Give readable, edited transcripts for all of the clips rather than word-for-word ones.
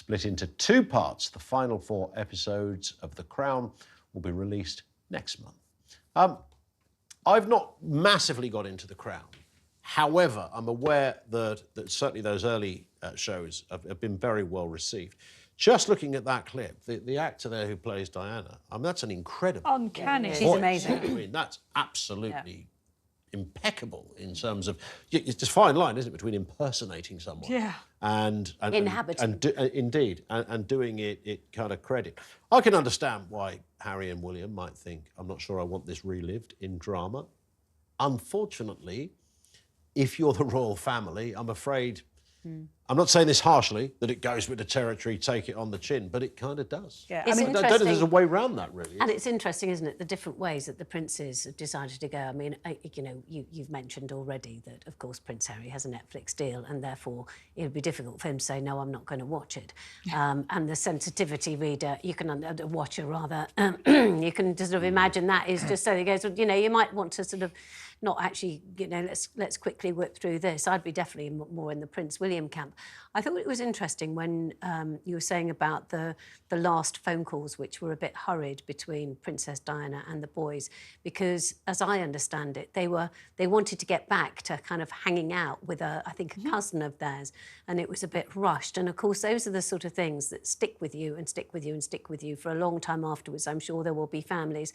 split into 2 parts. The final 4 episodes of The Crown will be released next month. I've not massively got into The Crown. However, I'm aware that certainly those early shows have been very well received. Just looking at that clip, the actor there who plays Diana, I mean, that's an incredible uncanny. She's amazing. I mean, that's absolutely impeccable in terms of... It's a fine line, isn't it, between impersonating someone and inhabiting. Indeed, and doing it kind of credit. I can understand why Harry and William might think, I'm not sure I want this relived in drama. Unfortunately, if you're the royal family, I'm afraid... I'm not saying this harshly, that it goes with the territory, take it on the chin, but it kind of does. Yeah, I mean, I don't know there's a way around that, really. And it's interesting, isn't it, the different ways that the princes have decided to go. I mean, you know, you've mentioned already that, of course, Prince Harry has a Netflix deal, and therefore it would be difficult for him to say, no, I'm not going to watch it. And the sensitivity reader, you can, watcher rather, you can sort of imagine that is just so he goes, you know, you might want to sort of not actually, you know, let's quickly whip through this. I'd be definitely more in the Prince William camp. I thought it was interesting when you were saying about the last phone calls, which were a bit hurried between Princess Diana and the boys, because as I understand it, they wanted to get back to kind of hanging out with I think a cousin of theirs, and it was a bit rushed. And of course, those are the sort of things that stick with you and stick with you and stick with you for a long time afterwards. I'm sure there will be families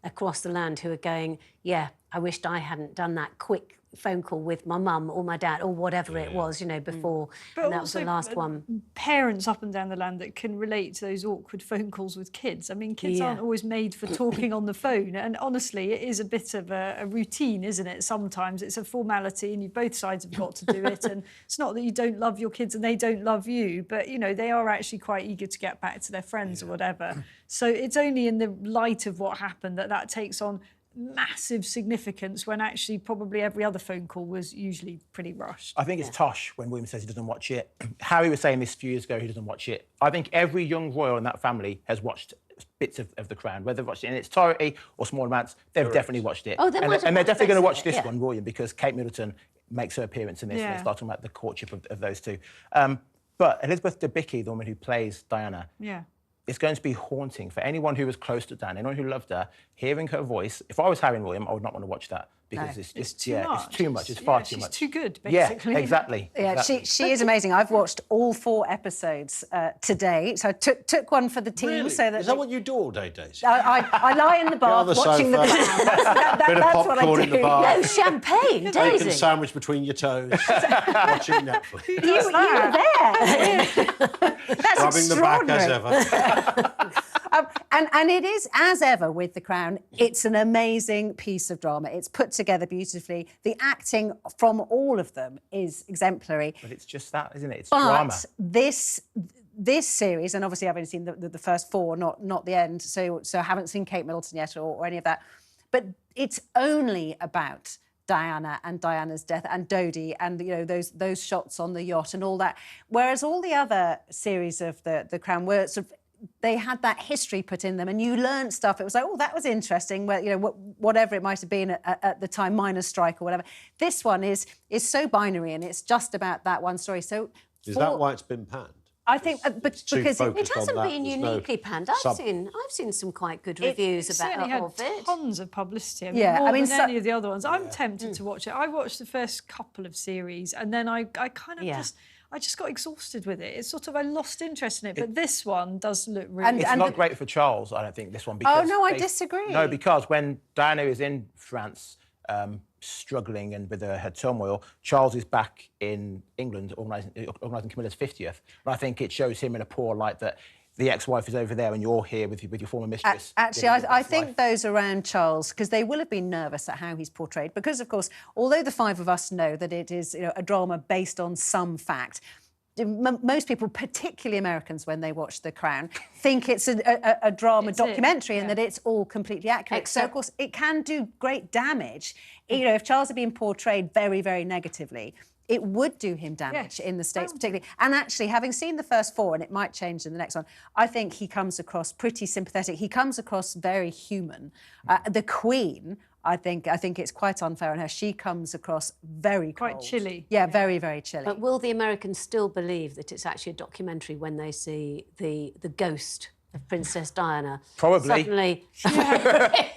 across the land who are going, yeah, I wished I hadn't done that quick phone call with my mum or my dad or whatever it was, you know, before. But and that was the last one. Parents up and down the land that can relate to those awkward phone calls with kids. I mean, kids aren't always made for talking on the phone. And honestly, it is a bit of a routine, isn't it? Sometimes it's a formality and both sides have got to do it. And it's not that you don't love your kids and they don't love you, but, you know, they are actually quite eager to get back to their friends or whatever. So it's only in the light of what happened that takes on massive significance when actually probably every other phone call was usually pretty rushed. I think it's tosh when William says he doesn't watch it. Harry was saying this a few years ago, he doesn't watch it. I think every young royal in that family has watched bits of The Crown, whether they've watched it in its entirety or small amounts, they've definitely watched it. Oh, they and might have they're definitely going to watch it, this one, William, because Kate Middleton makes her appearance in this and they start talking about the courtship of those two. But Elizabeth Debicki, the woman who plays Diana, it's going to be haunting for anyone who was close to Diana, anyone who loved her, hearing her voice. If I was Harry and William, I would not want to watch that because it's too much. It's far too much. She's too good, basically. Yeah, exactly. Yeah, exactly. She is amazing. I've watched all 4 episodes today, so I took one for the team. Really? So that is that what you do all day, Daisy? I lie in the bath watching the Crown. Bit of popcorn in the bar. No, champagne, Daisy. Bacon sandwich between your toes, watching Netflix. You were there. That's Rubbing the back as ever. And it is, as ever with The Crown, it's an amazing piece of drama. It's put together beautifully. The acting from all of them is exemplary. But it's just that, isn't it? It's but drama. This series, and obviously I've only seen the first 4, not the end, so I haven't seen Kate Middleton yet or any of that. But it's only about Diana and Diana's death and Dodie and, you know, those shots on the yacht and all that. Whereas all the other series of the Crown were sort of, they had that history put in them and you learned stuff. It was like, oh, that was interesting. Well, you know, whatever it might have been at the time, miners' strike or whatever. This one is so binary and it's just about that one story. So is that why it's been panned? I think, because it hasn't been uniquely panned. I've seen some quite good reviews about had of it. Tons of publicity. I mean, more than any of the other ones. I'm tempted to watch it. I watched the first couple of series, and then I kind of I just got exhausted with it. It's sort of I lost interest in it. But this one does look really. It's not great for Charles, I don't think. This one. Because I disagree. No, because when Diana is in France, struggling and with her turmoil, Charles is back in England organising Camilla's 50th. And I think it shows him in a poor light that the ex-wife is over there and you're here with your former mistress. Actually, I think those around Charles, because they will have been nervous at how he's portrayed, because, of course, although the 5 of us know that it is, you know, a drama based on some fact, most people, particularly Americans, when they watch The Crown, think it's a drama documentary and that it's all completely accurate. So, of course, it can do great damage. You know, if Charles had been portrayed very, very negatively, it would do him damage in the States particularly. And actually, having seen the first 4, and it might change in the next one, I think he comes across pretty sympathetic. He comes across very human. The Queen, I think it's quite unfair on her. She comes across very cold. Quite chilly. Yeah, very, very chilly. But will the Americans still believe that it's actually a documentary when they see the ghost of Princess Diana? Probably. Suddenly...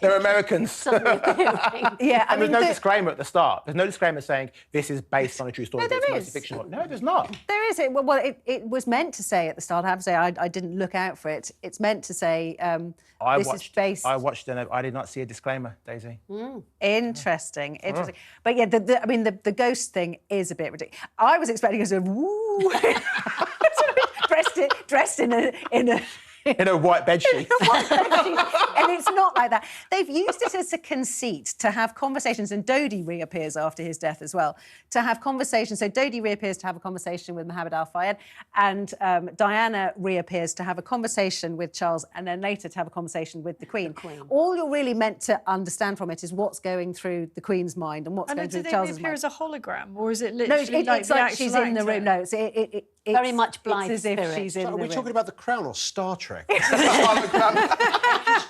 They're Americans. Suddenly appearing. Yeah, And there's no disclaimer at the start. There's no disclaimer saying this is based on a true story. No, there it's is. mostly fictional. No, there's not. There is. Well, it was meant to say at the start. I have to say, I didn't look out for it. It's meant to say this is based. I watched and I did not see a disclaimer, Daisy. Interesting. But yeah, the ghost thing is a bit ridiculous. I was expecting a sort of woo, dressed in a. In a white bedsheet. And it's not like that. They've used it as a conceit to have conversations, and Dodi reappears after his death as well, to have conversations. So Dodi reappears to have a conversation with Mohammed Al Fayed, and Diana reappears to have a conversation with Charles, and then later to have a conversation with the Queen. All you're really meant to understand from it is what's going through the Queen's mind and what's going through Charles's mind. Do they appear as a hologram, or is it literally No, it's like she's in the room. No, it's very much Blythe it's as if spirit. she's in So the are we room. talking about The Crown or Star Trek? What's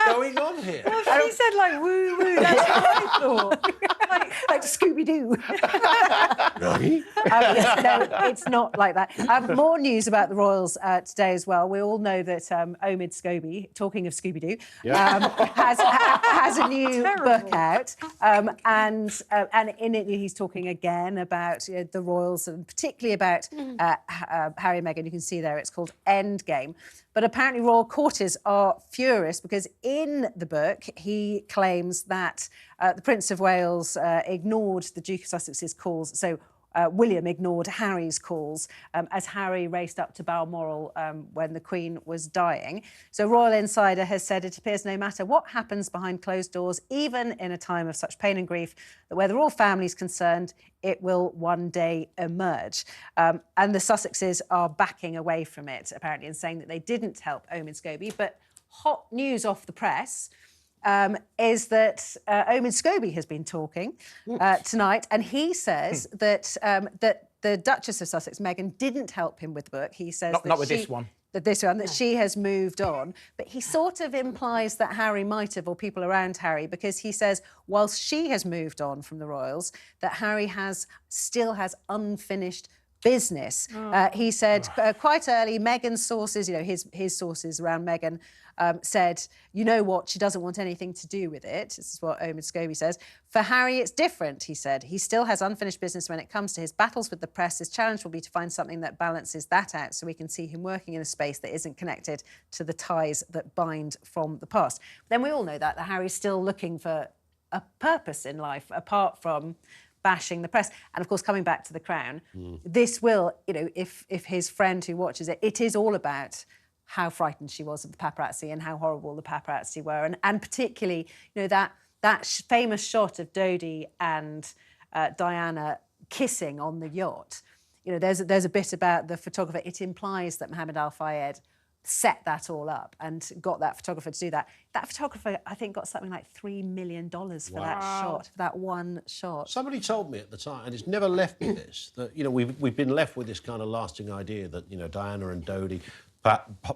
going on here? She said like woo woo. That's what I thought. Like Scooby-Doo. Right? No, it's not like that. More news about the royals today as well. We all know that Omid Scobie, talking of Scooby-Doo, has a new book out, and in it he's talking again about the royals and particularly about Harry and Meghan. You can see there it's called Endgame. But apparently royal courtiers are furious because in the book he claims that the Prince of Wales ignored the Duke of Sussex's calls. So William ignored Harry's calls as Harry raced up to Balmoral when the Queen was dying. So Royal Insider has said it appears no matter what happens behind closed doors, even in a time of such pain and grief, that where the royal family is concerned, it will one day emerge. And the Sussexes are backing away from it, apparently, and saying that they didn't help Omid Scobie. But hot news off the press is that Omid Scobie has been talking tonight, and he says that the Duchess of Sussex, Meghan, didn't help him with the book. He says Not with this one. That she has moved on. But he sort of implies that Harry might have, or people around Harry, because he says, whilst she has moved on from the royals, that Harry still has unfinished business. He said quite early, Meghan's sources, his sources around Meghan, said, you know what, she doesn't want anything to do with it. This is what Omid Scobie says. For Harry, it's different, he said. He still has unfinished business when it comes to his battles with the press. His challenge will be to find something that balances that out so we can see him working in a space that isn't connected to the ties that bind from the past. Then we all know that Harry's still looking for a purpose in life, apart from bashing the press. And of course, coming back to The Crown, this will, if his friend who watches it, it is all about how frightened she was of the paparazzi and how horrible the paparazzi were. And particularly, that famous shot of Dodi and Diana kissing on the yacht. There's a bit about the photographer. It implies that Mohammed Al Fayed set that all up and got that photographer to do that. That photographer, I think, got something like $3 million for that shot, for that one shot. Somebody told me at the time, and it's never left me this, that, we've been left with this kind of lasting idea that, Diana and Dodi,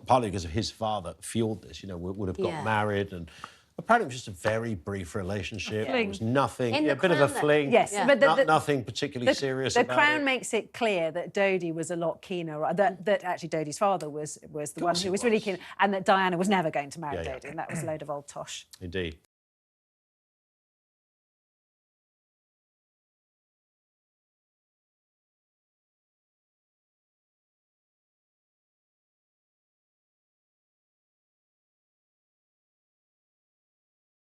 partly because of his father, fueled this, would have got married, and apparently it was just a very brief relationship. It was nothing, a bit of a fling. Yes, but nothing particularly serious about it. The Crown makes it clear that Dodi was a lot keener, that actually Dodi's father was the one who was really keen, and that Diana was never going to marry Dodi, and that was a load of old tosh. Indeed.